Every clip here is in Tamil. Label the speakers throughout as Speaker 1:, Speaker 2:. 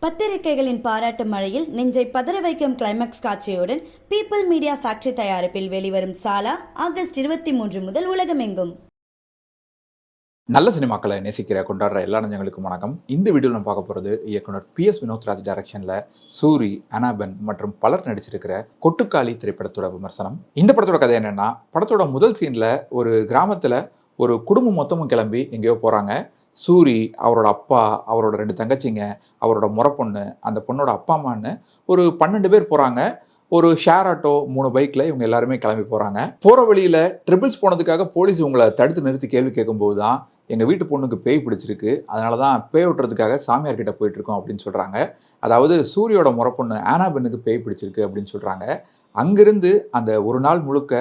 Speaker 1: பத்திரிகைகளின் பாராட்டு மழையில் நெஞ்சை பதற வைக்கும் கிளைமாக்ஸ் காட்சியுடன் பீப்பிள் மீடியா ஃபேக்டரி தயாரிப்பில் வெளிவரும் சாலா ஆகஸ்ட் 23 முதல் உலகமெங்கும்.
Speaker 2: நல்ல சினிமாக்களை நேசிக்கிற கொண்டாடுற எல்லா நெஞ்சங்களுக்கும் வணக்கம். இந்த வீடியோவில் நம்ம பார்க்க போகிறது இயக்குனர் PS வினோத்ராஜ் டைரக்ஷனில் சூரி, அனாபன் மற்றும் பலர் நடிச்சிருக்கிற கொட்டுக்காளி திரைப்படத்தோட விமர்சனம். இந்த படத்தோட கதை என்னென்னா, படத்தோட முதல் சீனில் ஒரு கிராமத்தில் ஒரு குடும்பம் மொத்தமும் கிளம்பி எங்கேயோ போகிறாங்க. சூரி, அவரோட அப்பா, அவரோட 2 தங்கச்சிங்க, அவரோட முறை பொண்ணு, அந்த பொண்ணோட அப்பா அம்மான்னு ஒரு 12 பேர் போகிறாங்க. ஒரு ஷேர் ஆட்டோ 3 பைக்கில் இவங்க எல்லாருமே கிளம்பி போகிறாங்க. போகிற வழியில் ட்ரிபிள்ஸ் போனதுக்காக போலீஸ் இவங்களை தடுத்து நிறுத்தி கேள்வி கேட்கும்போது தான், எங்கள் வீட்டு பொண்ணுக்கு பேய் பிடிச்சிருக்கு, அதனால தான் பேய் விட்டுறதுக்காக சாமியார்கிட்ட போயிட்டுருக்கோம் அப்படின்னு சொல்கிறாங்க. அதாவது சூரியோட முறை பொண்ணு ஆனாபென்னுக்கு பேய் பிடிச்சிருக்கு அப்படின்னு சொல்கிறாங்க. அங்கிருந்து அந்த ஒரு நாள் முழுக்க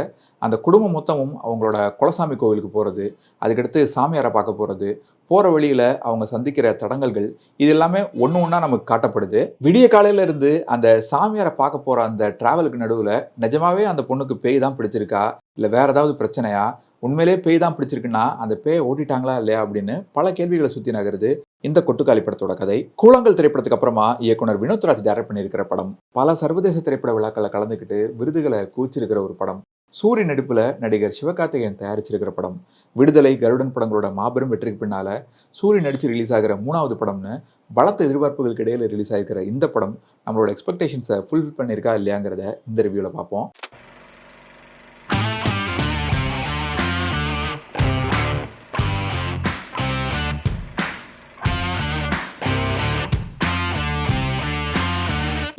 Speaker 2: அந்த குடும்பம் மொத்தமும் அவங்களோட குலசாமி கோவிலுக்கு போகிறது, அதுக்கடுத்து சாமியாரை பார்க்க போகிறது, போகிற வழியில் அவங்க சந்திக்கிற தடங்கல்கள், இது எல்லாமே ஒன்று ஒன்றா நமக்கு காட்டப்படுது. விடிய காலையில் இருந்து அந்த சாமியாரை பார்க்க போகிற அந்த ட்ராவலுக்கு நடுவில் நிஜமாவே அந்த பொண்ணுக்கு பேய் தான் பிடிச்சிருக்கா, இல்லை வேறு ஏதாவது பிரச்சனையா, உண்மையிலே பேய் தான் பிடிச்சிருக்குன்னா அந்த பேயை ஓட்டிட்டாங்களா இல்லையா அப்படின்னு பல கேள்விகளை சுற்றி நகருது இந்த கொட்டுக்காளி படத்தோட கதை. கூழாங்கல் திரைப்படத்துக்கு அப்புறமா இயக்குனர் வினோத்ராஜ் டைரக்ட் பண்ணியிருக்கிற படம். பல சர்வதேச திரைப்பட விழாக்களை கலந்துக்கிட்டு விருதுகளை குவிச்சிருக்கிற ஒரு படம். சூரி நடிப்பில் நடிகர் சிவகார்த்திகேயன் தயாரிச்சிருக்கிற படம். விடுதலை, கருடன் படங்களோட மாபெரும் வெற்றிக்கு பின்னால் சூரி நடித்து ரிலீஸ் ஆகிற 3வது படம்னு பலத்த எதிர்பார்ப்புகளுக்கு இடையில் ரிலீஸ் ஆகிருக்கிற இந்த படம் நம்மளோட எக்ஸ்பெக்டேஷன்ஸை ஃபுல்ஃபில் பண்ணியிருக்கா இல்லையாங்கிறத இந்த ரிவ்யூவில் பார்ப்போம்.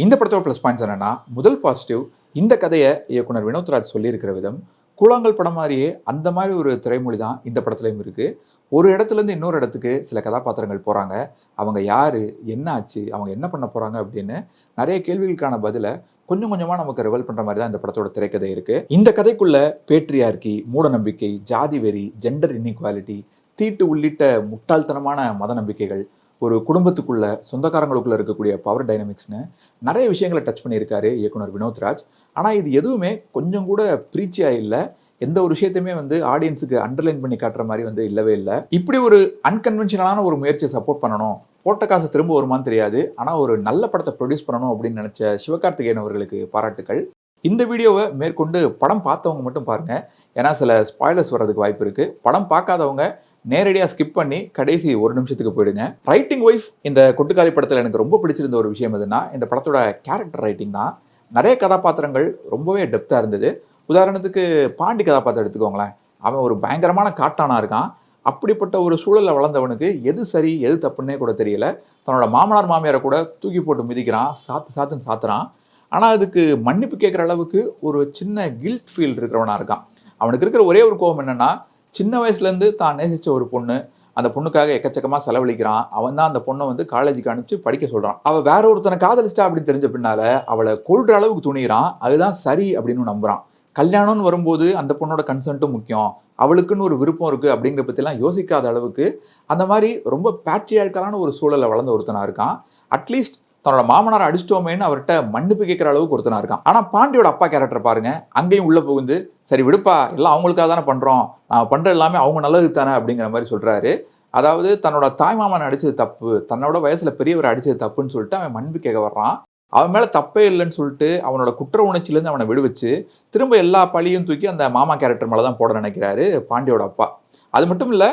Speaker 2: இந்த படத்தோட ப்ளஸ் பாயிண்ட்ஸ் என்னென்னா, முதல் பாசிட்டிவ், இந்த கதையை இயக்குனர் வினோத்ராஜ் சொல்லியிருக்கிற விதம். கூழாங்கல் படம் மாதிரியே அந்த மாதிரி ஒரு திரைமொழி தான் இந்த படத்துலையும் இருக்குது. ஒரு இடத்துலேருந்து இன்னொரு இடத்துக்கு சில கதாபாத்திரங்கள் போகிறாங்க. அவங்க யார், என்ன ஆச்சு, அவங்க என்ன பண்ண போகிறாங்க அப்படின்னு நிறைய கேள்விகளுக்கான பதிலை கொஞ்சம் கொஞ்சமாக நமக்கு ரிவல் பண்ணுற மாதிரி தான் இந்த படத்தோட திரைக்கதை இருக்குது. இந்த கதைக்குள்ளே பேட்ரியார்கி, மூடநம்பிக்கை, ஜாதி வெறி, ஜெண்டர் இன்இக்வாலிட்டி, தீட்டு உள்ளிட்ட முட்டாள்தனமான மத நம்பிக்கைகள், ஒரு குடும்பத்துக்குள்ள சொந்தக்காரங்களுக்குள்ள இருக்கக்கூடிய பவர் டைனமிக்ஸ்னு நிறைய விஷயங்களை டச் பண்ணியிருக்காரு இயக்குனர் வினோத்ராஜ். ஆனால் இது எதுவுமே கொஞ்சம் கூட ப்ரீச்சியாக இல்லை. எந்த ஒரு விஷயத்தையுமே ஆடியன்ஸுக்கு அண்டர்லைன் பண்ணி காட்டுற மாதிரி இல்லவே இல்லை. இப்படி ஒரு அன்கன்வென்ஷனலான ஒரு முயற்சியை சப்போர்ட் பண்ணணும், போட்ட காசு திரும்ப வருமானு தெரியாது, ஆனால் ஒரு நல்ல படத்தை ப்ரொடியூஸ் பண்ணணும் அப்படின்னு நினச்ச சிவகார்த்திகேயன் அவர்களுக்கு பாராட்டுக்கள். இந்த வீடியோவை மேற்கொண்டு படம் பார்த்தவங்க மட்டும் பாருங்கள், ஏன்னா சில ஸ்பாய்லர்ஸ் வர்றதுக்கு வாய்ப்பு இருக்குது. படம் பார்க்காதவங்க நேரடியாக ஸ்கிப் பண்ணி கடைசி 1 நிமிஷத்துக்கு போயிடுங்க. ரைட்டிங் வைஸ் இந்த கொட்டுக்காளி படத்தில் எனக்கு ரொம்ப பிடிச்சிருந்த ஒரு விஷயம் எதுனா, இந்த படத்தோட கேரக்டர் ரைட்டிங் தான். நிறைய கதாபாத்திரங்கள் ரொம்பவே டெப்த்தாக இருந்தது. உதாரணத்துக்கு பாண்டி கதாபாத்திரம் எடுத்துக்கோங்களேன். அவன் ஒரு பயங்கரமான காட்டானா இருக்கான். அப்படிப்பட்ட ஒரு சூழலில் வளர்ந்தவனுக்கு எது சரி எது தப்புன்னே கூட தெரியல. தன்னோட மாமனார் மாமியாரை கூட தூக்கி போட்டு மிதிக்கிறான், சாத்துன்னு சாத்துறான். ஆனால் அதுக்கு மன்னிப்பு கேட்குற அளவுக்கு ஒரு சின்ன கில்ட் ஃபீல் இருக்கிறவனாக இருக்கான். அவனுக்கு இருக்கிற ஒரே ஒரு கோபம் என்னென்னா, சின்ன வயசுலேருந்து தான் நேசித்த ஒரு பொண்ணு, அந்த பொண்ணுக்காக எக்கச்சக்கமாக செலவழிக்கிறான். அவன் தான் அந்த பொண்ணை காலேஜுக்கு அனுப்பிச்சு படிக்க சொல்கிறான். அவள் வேற ஒருத்தனை காதலிச்சிட்டா அப்படின்னு தெரிஞ்ச பின்னால் அவளை கொள்கிற அளவுக்கு துணிகிறான். அதுதான் சரி அப்படின்னு நம்புகிறான். கல்யாணம்னு வரும்போது அந்த பொண்ணோட கன்சென்ட்டும் முக்கியம், அவளுக்குன்னு ஒரு விருப்பம் இருக்குது அப்படிங்கிற பற்றிலாம் யோசிக்காத அளவுக்கு அந்த மாதிரி ரொம்ப பேட்ரியார்க்கலான ஒரு சூழலை வளர்ந்த ஒருத்தனாக இருக்கான். அட்லீஸ்ட் தன்னோட மாமனாரை அடிச்சிட்டோமேன்னு அவர்கிட்ட மன்னிப்பு கேட்குற அளவுக்கு ஒருத்தனா இருக்கான். ஆனால் பாண்டியோட அப்பா கேரக்டர் பாருங்க, அங்கேயும் உள்ள புகுந்து சரி விடுப்பா, எல்லாம் அவங்களுக்காக தானே பண்ணுறோம், நான் பண்ணுற எல்லாமே அவங்க நல்லது தானே அப்படிங்கிற மாதிரி சொல்கிறாரு. அதாவது தன்னோட தாய்மாமனை அடித்தது தப்பு, தன்னோட வயசில் பெரியவரை அடித்தது தப்புன்னு சொல்லிட்டு அவன் மன்னிப்பு கேட்க வர்றான். அவன் மேலே தப்பே இல்லைன்னு சொல்லிட்டு அவனோட குற்ற உணர்ச்சியிலேருந்து அவனை விடுவிச்சு திரும்ப எல்லா பழியும் தூக்கி அந்த மாமா கேரக்டர் மேலே தான் போட நினைக்கிறாரு பாண்டியோட அப்பா. அது மட்டும் இல்லை,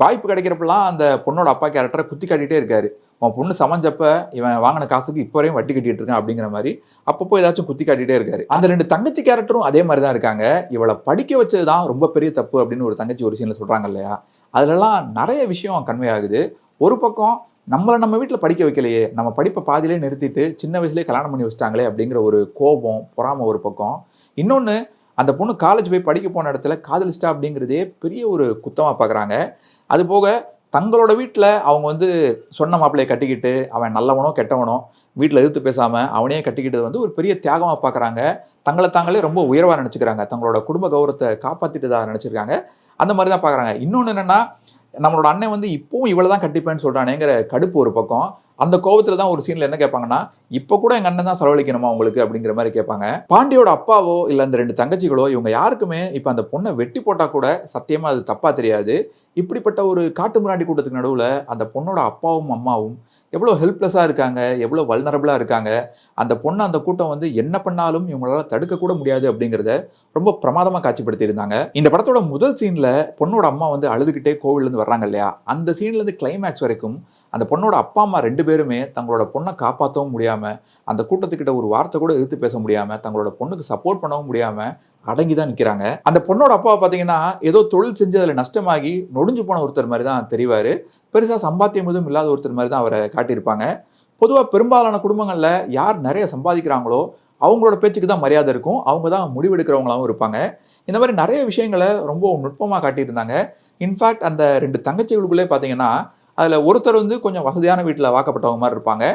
Speaker 2: வாய்ப்பு கிடைக்கிறப்பெல்லாம் அந்த பொண்ணோட அப்பா கேரக்டரை குத்தி காட்டிகிட்டே இருக்காரு. உன் பொண்ணு சமைஞ்சப்ப இவன் வாங்கின காசுக்கு இப்போ வரையும் வட்டி கட்டிட்டு இருக்கான் அப்படிங்கிற மாதிரி அப்பப்போ ஏதாச்சும் குத்தி காட்டிகிட்டே இருக்காரு. அந்த 2 தங்கச்சி கேரக்டரும் அதே மாதிரி தான் இருக்காங்க. இவளை படிக்க வச்சது தான் ரொம்ப பெரிய தப்பு அப்படின்னு ஒரு தங்கச்சி ஒரு சீனில் சொல்கிறாங்க இல்லையா, அதுலலாம் நிறைய விஷயம் கன்வே ஆகுது. ஒரு பக்கம் நம்ம வீட்டில் படிக்க வைக்கலையே, நம்ம படிப்பை பாதியிலே நிறுத்திட்டு சின்ன வயசுலேயே கல்யாணம் பண்ணி வச்சிட்டாங்களே அப்படிங்கிற ஒரு கோபம், பொறாமை ஒரு பக்கம். இன்னொன்று, அந்த பொண்ணு காலேஜ் போய் படிக்க போன இடத்துல காதலிச்சிட்டா அப்படிங்கிறதே பெரிய ஒரு குத்தமாக பார்க்குறாங்க. அதுபோக தங்களோட வீட்டில் அவங்க சொன்ன மாப்பிள்ளையை கட்டிக்கிட்டு அவன் நல்லவனோ கெட்டவனோ வீட்டில் எதிர்த்து பேசாமல் அவனையே கட்டிக்கிட்டது ஒரு பெரிய தியாகமாக பார்க்குறாங்க. தங்களை தாங்களே ரொம்ப உயர்வாக நினச்சிக்கிறாங்க, தங்களோட குடும்ப கௌரவத்தை காப்பாற்றிட்டதாக நினச்சிருக்காங்க. அந்த மாதிரி தான் பார்க்குறாங்க. இன்னொன்று என்னென்னா, நம்மளோட அண்ணன் இப்போவும் இவ்வளோ தான் கட்டிப்பேன்னு சொல்கிறானேங்கிற கடுப்பு ஒரு பக்கம். அந்த கோபத்தில் தான் ஒரு சீனில் என்ன கேட்பாங்கன்னா, இப்போ கூட எங்க அண்ணன் தான் செலவழிக்கணுமா உங்களுக்கு அப்படிங்கிற மாதிரி கேட்பாங்க. பாண்டியோட அப்பாவோ இல்ல அந்த 2 தங்கச்சிகளோ இவங்க யாருக்குமே இப்ப அந்த பொண்ணை வெட்டி போட்டா கூட சத்தியமா அது தப்பா தெரியாது. இப்படிப்பட்ட ஒரு காட்டு மிராண்டி கூட்டத்துக்கு நடுவுல அந்த பொண்ணோட அப்பாவும் அம்மாவும் எவ்வளோ ஹெல்ப்லெஸ்ஸா இருக்காங்க, எவ்வளோ வல்னரபிளா இருக்காங்க. அந்த பொண்ண அந்த கூட்டம் வந்து என்ன பண்ணாலும் இவங்களால தடுக்க கூட முடியாது அப்படிங்கிறத ரொம்ப பிரமாதமா காட்சிப்படுத்தியிருந்தாங்க. இந்த படத்தோட முதல் சீன்ல பொண்ணோட அம்மா வந்து அழுதுகிட்டே கோவில்லேருந்து வர்றாங்க இல்லையா, அந்த சீன்ல இருந்து கிளைமேக்ஸ் வரைக்கும் அந்த பொண்ணோட அப்பா அம்மா 2 பேருமே தங்களோட பொண்ணை காப்பாற்றவும் முடியாம, அந்த கூட்டத்துக்கிட்ட ஒரு வார்த்தை கூட எதிர்த்து பேச முடியாம, தங்களோட பொண்ணுக்கு சப்போர்ட் பண்ணவும் முடியாம அடங்கி தான் நிற்கிறாங்க. அந்த பொண்ணோட அப்பாவை பார்த்தீங்கன்னா ஏதோ தொழில் செஞ்சு அதில் நஷ்டமாகி நொடிஞ்சு போன ஒருத்தர் மாதிரி தான் தெரிவாரு. பெருசாக சம்பாத்தியம் எதுவும் இல்லாத ஒருத்தர் மாதிரி தான் அவரை காட்டியிருப்பாங்க. பொதுவாக பெரும்பாலான குடும்பங்களில் யார் நிறைய சம்பாதிக்கிறாங்களோ அவங்களோட பேச்சுக்கு தான் மரியாதை இருக்கும். அவங்க தான் முடிவெடுக்கிறவங்களாகவும் இருப்பாங்க. இந்த மாதிரி நிறைய விஷயங்களை ரொம்ப நுட்பமாக காட்டியிருந்தாங்க. இன்ஃபேக்ட் அந்த 2 தங்கச்சிகளுக்குள்ளே பார்த்தீங்கன்னா அதில் ஒருத்தர் வந்து கொஞ்சம் வசதியான வீட்டில் வாக்கப்பட்டவங்க மாதிரி இருப்பாங்க.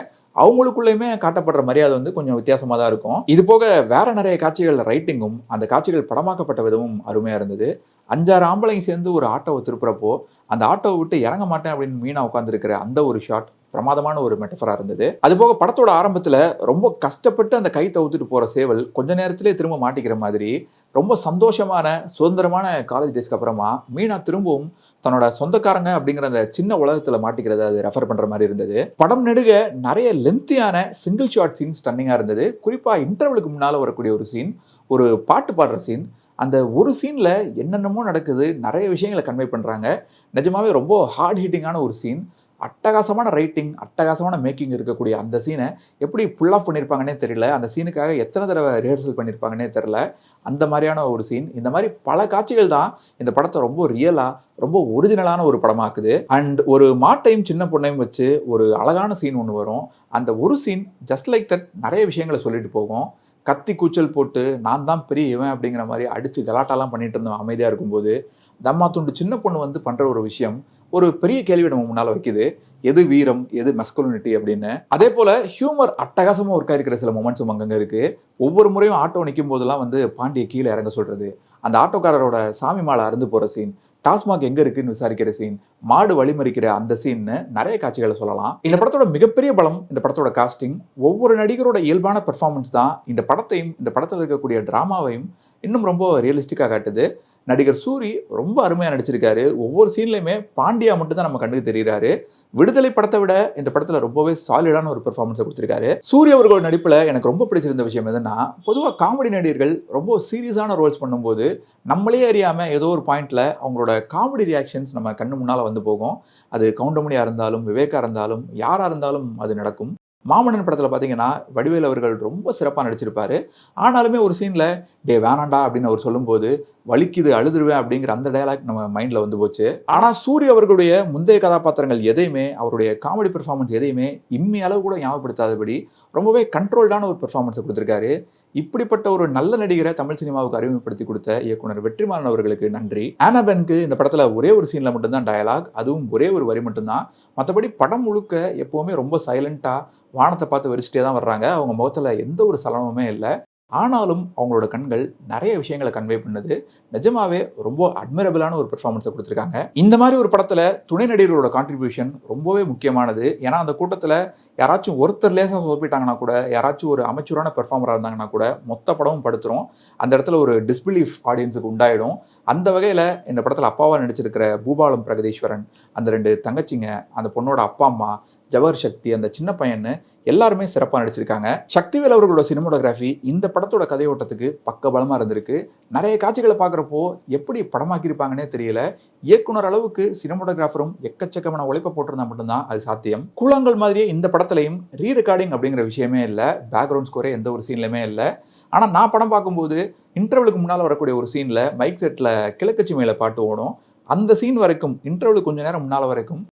Speaker 2: அவங்களுக்குள்ளேயுமே காட்டப்படுற மரியாதை வந்து கொஞ்சம் வித்தியாசமாக தான் இருக்கும். இது போக வேற நிறைய காட்சிகள் ரைட்டிங்கும் அந்த காட்சிகள் படமாக்கப்பட்ட விதமும் அருமையாக இருந்தது. 5, 6 ஆம்பளைங்க சேர்ந்து ஒரு ஆட்டோவை திருப்புறப்போ அந்த ஆட்டோவை விட்டு இறங்க மாட்டேன் அப்படின்னு மீனா உட்காந்துருக்கிற அந்த ஒரு ஷாட் பிரமாதமான ஒரு மெட்டஃபரா இருந்தது. அது போக படத்தோட ஆரம்பத்தில் ரொம்ப கஷ்டப்பட்டு அந்த கை தவுத்துட்டு போகிற சேவல் கொஞ்ச நேரத்திலே திரும்ப மாட்டிக்கிற மாதிரி ரொம்ப சந்தோஷமான சுதந்திரமான காலேஜ் டேஸ்க்கு அப்புறமா மீனா திரும்பவும் தன்னோட சொந்தக்காரங்க அப்படிங்கிற அந்த சின்ன உலகத்தில் மாட்டிக்கிறத அது ரெஃபர் பண்ணுற மாதிரி இருந்தது. படம் நெடுக நிறைய லென்த்தியான சிங்கிள் ஷாட் சீன் ஸ்டன்னிங்காக இருந்தது. குறிப்பாக இன்டர்வலுக்கு முன்னால் வரக்கூடிய ஒரு சீன், ஒரு பாட்டு பாடுற சீன், அந்த ஒரு சீனில் என்னென்னமோ நடக்குது, நிறைய விஷயங்களை கன்வே பண்ணுறாங்க. நிஜமாவே ரொம்ப ஹார்ட் ஹிட்டிங்கான ஒரு சீன். அட்டகாசமான ரைட்டிங், அட்டகாசமான மேக்கிங் இருக்கக்கூடிய அந்த சீனை எப்படி புல் ஆஃப் பண்ணியிருப்பாங்கன்னே தெரியல. அந்த சீனுக்காக எத்தனை தடவை ரிஹர்சல் பண்ணியிருப்பாங்கன்னே தெரியல. அந்த மாதிரியான ஒரு சீன். இந்த மாதிரி பல காட்சிகள் தான் இந்த படத்தை ரொம்ப ரியலாக, ரொம்ப ஒரிஜினலான ஒரு படமாக்குது. அண்ட் ஒரு மாட்டையும் சின்ன பொண்ணையும் வச்சு ஒரு அழகான சீன் ஒன்று வரும். அந்த ஒரு சீன் ஜஸ்ட் லைக் தட் நிறைய விஷயங்களை சொல்லிட்டு போகும். கத்தி கூச்சல் போட்டு நான் தான் பெரிய இவன் அப்படிங்கிற மாதிரி அடித்து கலாட்டாலாம் பண்ணிட்டு இருந்தோம் அமைதியாக இருக்கும்போது, தம்மா துண்டு சின்ன பொண்ணு வந்து பண்ணுற ஒரு விஷயம் ஒரு பெரிய கேள்வி நம்ம முன்னால் வைக்குது. எது வீரம், எது மஸ்குலினிட்டி அப்படின்னு. அதே போல் ஹியூமர் அட்டகாசமாக ஒர்க்காக இருக்கிற சில மொமெண்ட்ஸும் அங்கங்கே இருக்குது. ஒவ்வொரு முறையும் ஆட்டோ நிற்கும் போதெல்லாம் வந்து பாண்டியை கீழே இறங்க சொல்கிறது, அந்த ஆட்டோக்காரரோட சாமி மாலை அறுந்து போகிற சீன், டாஸ்மாக் எங்கே இருக்குன்னு விசாரிக்கிற சீன், மாடு வழிமறிக்கிற அந்த சீன்னு நிறைய காட்சிகளை சொல்லலாம். இந்த படத்தோட மிகப்பெரிய பலம் இந்த படத்தோட காஸ்டிங். ஒவ்வொரு நடிகரோட இயல்பான பெர்ஃபார்மன்ஸ் தான் இந்த படத்தையும் இந்த படத்தில் இருக்கக்கூடிய ட்ராமாவையும் இன்னும் ரொம்ப ரியலிஸ்டிக்காக காட்டுது. நடிகர் சூரி ரொம்ப அருமையாக நடிச்சிருக்காரு. ஒவ்வொரு சீன்லையுமே பாண்டியா மட்டும் தான் நம்ம கண்ணுக்கு தெரிகிறாரு. விடுதலை படத்தை விட இந்த படத்தில் ரொம்பவே சாலிடான ஒரு பெர்ஃபார்மன்ஸை கொடுத்துருக்காரு. சூரிய அவர்களோட நடிப்பில் எனக்கு ரொம்ப பிடிச்சிருந்த விஷயம் எதுன்னா, பொதுவாக காமெடி நடிகர்கள் ரொம்ப சீரியஸான ரோல்ஸ் பண்ணும்போது நம்மளே அறியாமல் ஏதோ ஒரு பாயிண்டில் அவங்களோட காமெடி ரியாக்ஷன்ஸ் நம்ம கண்ணு முன்னால் வந்து போகும். அது கவுண்டமணியாக இருந்தாலும், விவேகா இருந்தாலும், யாராக இருந்தாலும் அது நடக்கும். மாமன்னன் படத்தில் பார்த்தீங்கன்னா வடிவேல் அவர்கள் ரொம்ப சிறப்பாக நடிச்சிருப்பாரு. ஆனாலுமே ஒரு சீனில் டே வேணாண்டா அப்படின்னு அவர் சொல்லும்போது வலிக்குது அழுதுருவேன் அப்படிங்கிற அந்த டயலாக் நம்ம மைண்டில் வந்து போச்சு. ஆனால் சூரிய அவர்களுடைய முந்தைய கதாபாத்திரங்கள் எதையுமே, அவருடைய காமெடி பெர்ஃபார்மன்ஸ் எதையுமே இம்மி அளவு கூட ஞாபகப்படுத்தாதபடி ரொம்பவே கண்ட்ரோல்டான ஒரு பெர்ஃபார்மன்ஸை கொடுத்துருக்காரு. இப்படிப்பட்ட ஒரு நல்ல நடிகரை தமிழ் சினிமாவுக்கு அறிமுகப்படுத்தி கொடுத்த இயக்குனர் வெற்றிமாறன் அவர்களுக்கு நன்றி. ஆனாபெனுக்கு இந்த படத்தில் ஒரே ஒரு சீனில் மட்டும்தான் டயலாக், அதுவும் ஒரே ஒரு வரி மட்டும்தான். மற்றபடி படம் முழுக்க எப்போவுமே ரொம்ப சைலண்ட்டாக வானத்தை பார்த்து வெறிச்சிட்டே தான் வர்றாங்க. அவங்க முகத்தில் எந்த ஒரு சலனமுமே இல்லை. ஆனாலும் அவங்களோட கண்கள் நிறைய விஷயங்களை கன்வே பண்ணுது. நிஜமாவே ரொம்ப அட்மிரபிளான ஒரு பெர்ஃபார்மன்ஸை கொடுத்துருக்காங்க. இந்த மாதிரி ஒரு படத்தில் துணை நடிகர்களோட கான்ட்ரிபியூஷன் ரொம்பவே முக்கியமானது. ஏன்னா அந்த கூட்டத்தில் யாராச்சும் ஒருத்தர் லேசாக சொதப்பிட்டாங்கன்னா கூட, யாராச்சும் ஒரு அமைச்சரான பெர்ஃபார்மராக இருந்தாங்கன்னா கூட மொத்த படமும் படுத்துரும். அந்த இடத்துல ஒரு டிஸ்பிலீஃப் ஆடியன்ஸுக்கு உண்டாயிடும். அந்த வகையில் இந்த படத்தில் அப்பாவாக நடிச்சிருக்கிற பூபாலம் பிரகதீஸ்வரன், அந்த 2 தங்கச்சிங்க, அந்த பொண்ணோட அப்பா அம்மா, ஜவஹர் சக்தி, அந்த சின்ன பையன்னு எல்லாருமே சிறப்பாக நடிச்சிருக்காங்க. சக்திவேல் அவர்களோட சினிமோட்டோகிராஃபி இந்த படத்தோட கதையோட்டத்துக்கு பக்கபலமாக இருந்திருக்கு. நிறைய காட்சிகளை பார்க்குறப்போ எப்படி படமாக்கியிருப்பாங்கன்னே தெரியல. இயக்குனர் அளவுக்கு சினிமோட்டோகிராஃபரும் எக்கச்சக்கமான உழைப்பை போட்டிருந்தா மட்டும்தான் அது சாத்தியம். கூழாங்கல் மாதிரியே இந்த படத்துலையும் ரீ ரெக்கார்டிங் அப்படிங்கிற விஷயமே இல்லை. பேக்ரவுண்ட் ஸ்கோரே எந்த ஒரு சீன்லையுமே இல்லை. ஆனால் நான் படம் பார்க்கும்போது இன்டர்வலுக்கு முன்னால் வரக்கூடிய ஒரு சீனில் மைக் செட்டில் கிழக்கச்சி மேலே பாட்டு ஓடும். அந்த சீன் வரைக்கும், இன்டர்வலுக்கு கொஞ்சம் நேரம் முன்னால் வரைக்கும்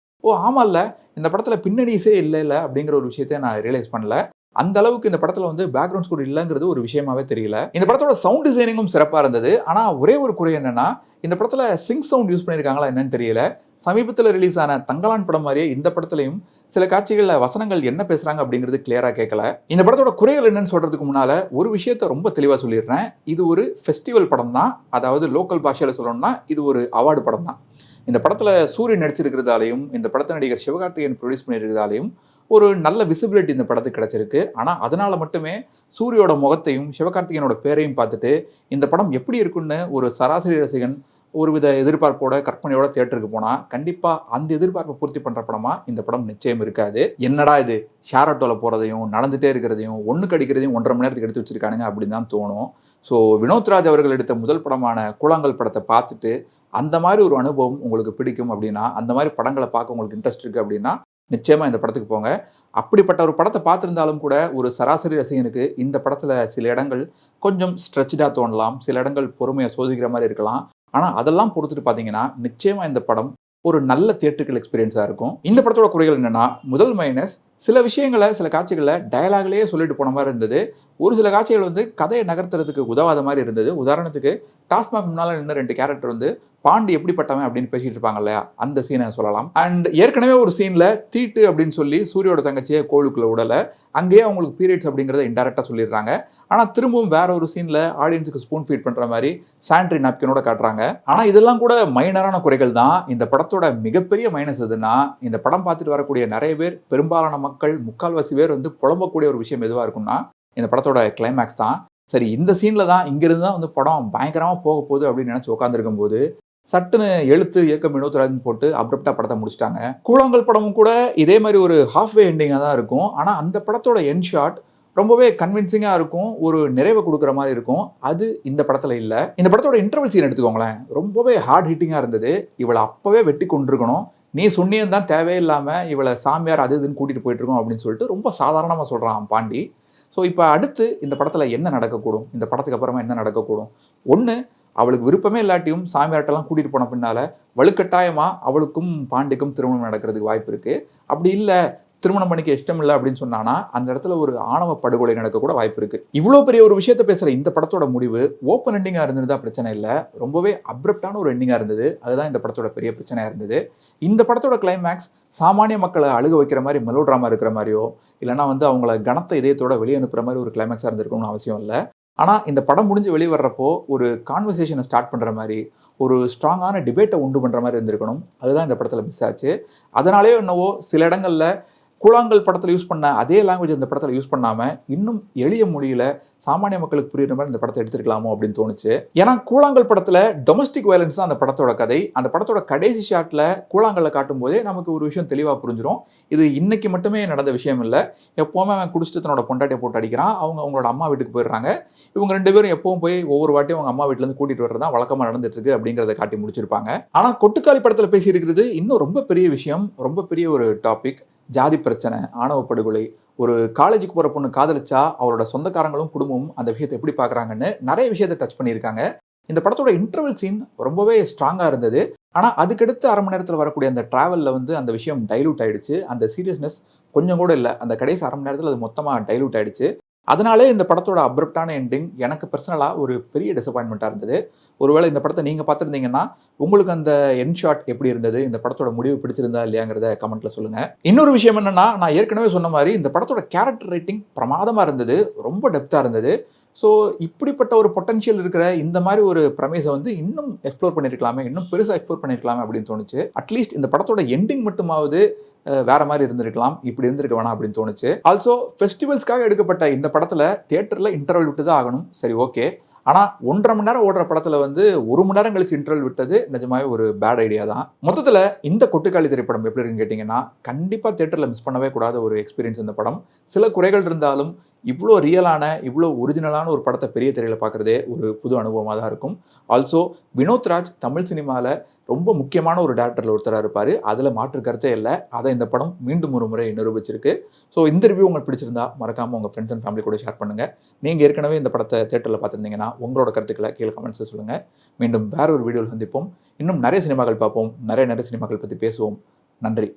Speaker 2: ஆமாம்ல இந்த படத்தில் பின்னணி இசை இல்லை அப்படிங்கிற ஒரு விஷயத்தை நான் ரியலைஸ் பண்ணல. அந்த அளவுக்கு இந்த படத்தில் வந்து பேக்ரவுண்ட் ஸ்கோர் இல்லைங்கிறது ஒரு விஷயமாவே தெரியல. இந்த படத்தோட சவுண்ட் டிசைனிங்கும் சிறப்பாக இருந்தது. ஆனால் ஒரே ஒரு குறை என்னன்னா, இந்த படத்தில் சிங்க் சவுண்ட் யூஸ் பண்ணியிருக்காங்களா என்னன்னு தெரியல. சமீபத்தில் ரிலீஸ் ஆன தங்கலான் படம் மாதிரியே இந்த படத்துலையும் சில காட்சிகளில் வசனங்கள் என்ன பேசுகிறாங்க அப்படிங்கிறது கிளியராக கேட்கல. இந்த படத்தோட குறைகள் என்னன்னு சொல்கிறதுக்கு முன்னால் ஒரு விஷயத்த ரொம்ப தெளிவாக சொல்லிடுறேன். இது ஒரு ஃபெஸ்டிவல் படம் தான். அதாவது லோக்கல் பாஷையில் சொல்லணும்னா இது ஒரு அவார்டு படம் தான். இந்த படத்தில் சூரியன் நடிச்சிருக்கிறதாலையும், இந்த படத்தை நடிகர் சிவகார்த்திகேயன் ப்ரொடியூஸ் பண்ணியிருக்கிறதாலையும் ஒரு நல்ல விசிபிலிட்டி இந்த படத்துக்கு கிடைச்சிருக்கு. ஆனால் அதனால மட்டுமே சூரியோட முகத்தையும் சிவகார்த்திகேயனோட பேரையும் பார்த்துட்டு இந்த படம் எப்படி இருக்குன்னு ஒரு சராசரி ரசிகன் ஒருவித எதிர்பார்ப்போட கற்பனையோட தியேட்டருக்கு போனால் கண்டிப்பாக அந்த எதிர்பார்ப்பை பூர்த்தி பண்ணுற படமா இந்த படம் நிச்சயம் இருக்காது. என்னடா இது ஷேர் ஆட்டோவில் போகிறதையும் நடந்துகிட்டே இருக்கிறதையும் ஒன்றுக்கு அடிக்கிறதையும் 1.5 மணி நேரத்துக்கு எடுத்து வச்சிருக்கானுங்க அப்படின்னு தான் தோணும். ஸோ வினோத்ராஜ் அவர்கள் எடுத்த முதல் படமான கூழாங்கல் படத்தை பார்த்துட்டு அந்த மாதிரி ஒரு அனுபவம் உங்களுக்கு பிடிக்கும் அப்படின்னா, அந்த மாதிரி படங்களை பார்க்க உங்களுக்கு இன்ட்ரெஸ்ட் இருக்குது அப்படின்னா நிச்சயமாக இந்த படத்துக்கு போங்க. அப்படிப்பட்ட ஒரு படத்தை பார்த்துருந்தாலும் கூட ஒரு சராசரி ரசிகனுக்கு இந்த படத்தில் சில இடங்கள் கொஞ்சம் ஸ்ட்ரெச்சாக தோணலாம், சில இடங்கள் பொறுமையை சோதிக்கிற மாதிரி இருக்கலாம். ஆனால் அதெல்லாம் பொறுத்துட்டு பார்த்தீங்கன்னா நிச்சயமாக இந்த படம் ஒரு நல்ல தியேட்டரிக்கல் எக்ஸ்பீரியன்ஸாக இருக்கும். இந்த படத்தோட குறைகள் என்னென்னா, முதல் மைனஸ் சில விஷயங்களை சில காட்சிகளை டயலாக்லேயே சொல்லிட்டு போன மாதிரி இருந்தது. ஒரு சில காட்சிகள் வந்து கதையை நகர்த்துறதுக்கு உதவாத மாதிரி இருந்தது. உதாரணத்துக்கு டாஸ்மாக் முன்னால் நின்று 2 கேரக்டர் வந்து பாண்டி எப்படிப்பட்டவன் அப்படின்னு பேசிட்டு இருப்பாங்க இல்லையா, அந்த சீனை சொல்லலாம். அண்ட் ஏற்கனவே ஒரு சீனில் தீட்டு அப்படின்னு சொல்லி சூரியோட தங்கச்சியை கோளுக்குள்ள விடலை, அங்கேயே அவங்களுக்கு பீரியட்ஸ் அப்படிங்கிறத இன்டெரக்டாக சொல்லிடுறாங்க. ஆனால் திரும்பவும் வேற ஒரு சீனில் ஆடியன்ஸுக்கு ஸ்பூன் ஃபீட் பண்ணுற மாதிரி சானிட்டரி நாப்கினோட காட்டுறாங்க. ஆனால் இதெல்லாம் கூட மைனரான குறைகள் தான். இந்த படத்தோட மிகப்பெரிய மைனஸ் எதுனா, இந்த படம் பார்த்துட்டு வரக்கூடிய நிறைய பேர், பெரும்பாலான மக்கள், முக்கால்வாசி பேர் வந்து புலம்பக்கூடிய ஒரு விஷயம் எதுவாக இருக்கும்னா இந்த படத்தோட கிளைமேக்ஸ் தான். சரி, இந்த சீனில் தான் இங்கிருந்து தான் வந்து படம் பயங்கரமாக போக போகுது அப்படின்னு நினச்சி உட்காந்துருக்கும் போது சட்டுன்னு எழுத்து இயக்கம் வினோத்ராஜன் போட்டு அப்ரப்டாக படத்தை முடிச்சிட்டாங்க. கூழாங்கல் படமும் கூட இதே மாதிரி ஒரு ஹாஃப்வே எண்டிங்காக தான் இருக்கும். ஆனால் அந்த படத்தோட எண்ட் ஷாட் ரொம்பவே கன்வின்சிங்காக இருக்கும், ஒரு நிறைவை கொடுக்குற மாதிரி இருக்கும். அது இந்த படத்தில் இல்லை. இந்த படத்தோட இன்டர்வல் சீன் எடுத்துக்கோங்களேன், ரொம்பவே ஹார்ட் ஹிட்டிங்காக இருந்தது. இவளை அப்போவே வெட்டி கொண்டிருக்கணும், நீ சொன்னியும் தான் தேவையில்லாமல் இவளை சாமியார் அது இதுன்னு கூட்டிகிட்டு போயிட்டுருக்கோம் அப்படின்னு சொல்லிட்டு ரொம்ப சாதாரணமாக சொல்கிறான் பாண்டி. ஸோ இப்போ அடுத்து இந்த படத்தில் என்ன நடக்கக்கூடும், இந்த படத்துக்கு அப்புறமா என்ன நடக்கக்கூடும்? ஒன்று, அவளுக்கு விருப்பமே இல்லாட்டியும் சாமியார்ட்டெல்லாம் கூட்டிகிட்டு போன பின்னால் வலுக்கட்டாயமாக அவளுக்கும் பாண்டிக்கும் திருமணம் நடக்கிறதுக்கு வாய்ப்பு இருக்குது. அப்படி இல்லை, திருமணம் பண்ணிக்க இஷ்டம் இல்லை அப்படின்னு சொன்னானா அந்த இடத்துல ஒரு ஆணவ படுகொலை நடக்க கூட வாய்ப்பு இருக்குது. இவ்வளோ பெரிய ஒரு விஷயத்தை பேசுகிற இந்த படத்தோட முடிவு ஓப்பன் எண்டிங்காக இருந்தது தான் பிரச்சனை இல்லை, ரொம்பவே அப்ரப்டான ஒரு எண்டிங்காக இருந்தது. அதுதான் இந்த படத்தோட பெரிய பிரச்சனையாக இருந்தது. இந்த படத்தோட கிளைமேக்ஸ் சாமானிய மக்களை அழுக வைக்கிற மாதிரி மெலோ ட்ராமா இருக்கிற மாதிரியோ இல்லைனா வந்து அவங்கள கனத்த இதயத்தோட வெளியே அனுப்புகிற மாதிரி ஒரு கிளைமேக்ஸாக இருந்திருக்கணும்னு அவசியம் இல்லை. ஆனால் இந்த படம் முடிஞ்சு வெளியே வர்றப்போ ஒரு கான்வர்சேஷனை ஸ்டார்ட் பண்ணுற மாதிரி, ஒரு ஸ்ட்ராங்கான டிபேட்டை உண்டு பண்ணுற மாதிரி இருந்திருக்கணும். அதுதான் இந்த படத்தில் மிஸ் ஆச்சு. அதனாலே என்னவோ சில இடங்களில் கூழாங்கல் படத்தில் யூஸ் பண்ண அதே லாங்குவேஜ் இந்த படத்தில் யூஸ் பண்ணாமல் இன்னும் எளிய மொழியில் சாமானிய மக்களுக்கு புரியுற மாதிரி இந்த படத்தை எடுத்துருக்கலாமோ அப்படின்னு தோணுச்சு. ஏன்னா கூழாங்கல் படத்தில் டொமஸ்டிக் வயலன்ஸ் தான் அந்த படத்தோட கதை. அந்த படத்தோட கடைசி ஷாட்டில் கூழாங்கல்லை காட்டும் போதே நமக்கு ஒரு விஷயம் தெளிவாக புரிஞ்சிடும். இது இன்னைக்கு மட்டுமே நடந்த விஷயம் இல்லை, எப்போவுமே அவன் குடிச்சிட்டு தன்னோட பொண்டாட்டியை போட்டு அடிக்கிறான். அவங்களோட அம்மா வீட்டுக்கு போயிடுறாங்க. இவங்க 2 பேரும் எப்பவும் போய் ஒவ்வொரு வாட்டியும் அவங்க அம்மா வீட்டிலேருந்து கூட்டிகிட்டு வர்றது தான் வழக்கமாக நடந்துட்டு இருக்கு அப்படிங்கிறத காட்டி முடிச்சிருப்பாங்க. ஆனால் கொட்டுக்காளி படத்தில் பேசியிருக்கிறது இன்னும் ரொம்ப பெரிய விஷயம், ரொம்ப பெரிய ஒரு டாபிக். ஜாதி பிரச்சனை, ஆணவ படுகொலை, ஒரு காலேஜுக்கு போகிற பொண்ணு காதலிச்சா அவரோட சொந்தக்காரங்களும் குடும்பமும் அந்த விஷயத்தை எப்படி பார்க்குறாங்கன்னு நிறைய விஷயத்தை டச் பண்ணியிருக்காங்க. இந்த படத்தோட இன்டர்வல் சீன் ரொம்பவே ஸ்ட்ராங்காக இருந்தது. ஆனால் அதுக்கடுத்து 1/2 மணி நேரத்தில் வரக்கூடிய அந்த ட்ராவலில் வந்து அந்த விஷயம் டைலூட் ஆகிடுச்சு. அந்த சீரியஸ்னஸ் கொஞ்சம் கூட இல்லை. அந்த கடைசி 1/2 மணி நேரத்தில் அது மொத்தமாக டைலூட் ஆகிடுச்சு. அதனாலே இந்த படத்தோட அப்ரப்டான எண்டிங் எனக்கு பர்சனலாக ஒரு பெரிய டிசப்பாயின்மெண்ட்டாக இருந்தது. ஒருவேளை இந்த படத்தை நீங்கள் பார்த்துருந்தீங்கன்னா உங்களுக்கு அந்த எண்ட் ஷாட் எப்படி இருந்தது, இந்த படத்தோட முடிவு பிடிச்சிருந்தா இல்லையாங்கிறத கமெண்ட்டில் சொல்லுங்கள். இன்னொரு விஷயம் என்னென்னா, நான் ஏற்கனவே சொன்ன மாதிரி இந்த படத்தோட கேரக்டர் ரைட்டிங் பிரமாதமாக இருந்தது, ரொம்ப டெப்த்தாக இருந்தது. ஸோ இப்படிப்பட்ட ஒரு பொட்டன்ஷியல் இருக்கிற இந்த மாதிரி ஒரு பிரமேஸை வந்து இன்னும் எக்ஸ்ப்ளோர் பண்ணியிருக்கலாமே, இன்னும் பெருசாக எக்ஸ்ப்ளோர் பண்ணியிருக்கலாமே அப்படின்னு தோணுச்சு. அட்லீஸ்ட் இந்த படத்தோட எண்டிங் மட்டுமாவது வேற மாதிரி இருந்திருக்கலாம், இப்படி இருந்திருக்க வேணாம் அப்படின்னு தோணுச்சு. ஆல்சோ ஃபெஸ்டிவல்ஸ்க்காக எடுக்கப்பட்ட இந்த படத்தில் தியேட்டரில் இன்டர்வல் விட்டு தான் ஆகணும், சரி ஓகே. ஆனால் 1.5 மணி நேரம் ஓடுற படத்தில் வந்து 1 மணி நேரம் கழிச்சு இன்டர்வல் விட்டது நிஜமாவே ஒரு பேட் ஐடியா தான். மொத்தத்தில் இந்த கொட்டுக்காளி திரைப்படம் எப்படி இருக்குன்னு கேட்டிங்கன்னா, கண்டிப்பாக தியேட்டரில் மிஸ் பண்ணவே கூடாத ஒரு எக்ஸ்பீரியன்ஸ் இந்த படம். சில குறைகள் இருந்தாலும் இவ்வளோ ரியலான, இவ்வளோ ஒரிஜினலான ஒரு படத்தை பெரிய திரையில் பார்க்குறதே ஒரு புது அனுபவமாக தான் இருக்கும். ஆல்சோ வினோத்ராஜ் தமிழ் சினிமாவில் ரொம்ப முக்கியமான ஒரு டேரக்டரில் ஒருத்தராக இருப்பார், அதில் மாற்று கருத்தே இல்லை. அதை இந்த படம் மீண்டும் ஒரு முறை நிரூபிச்சிருக்கு. ஸோ இந்த ரிவ்யூ உங்களுக்கு பிடிச்சிருந்தா மறக்காமல் உங்கள் ஃப்ரெண்ட்ஸ் அண்ட் ஃபேமிலி கூட ஷேர் பண்ணுங்கள். நீங்கள் ஏற்கனவே இந்த படத்தை தியேட்டரில் பார்த்துருந்தீங்கன்னா உங்களோட கருத்துக்களை கீழே கமெண்ட்ஸில் சொல்லுங்கள். மீண்டும் வேற ஒரு வீடியோவில் சந்திப்போம். இன்னும் நிறைய சினிமாக்கள் பார்ப்போம், நிறைய சினிமாக்கள் பற்றி பேசுவோம். நன்றி.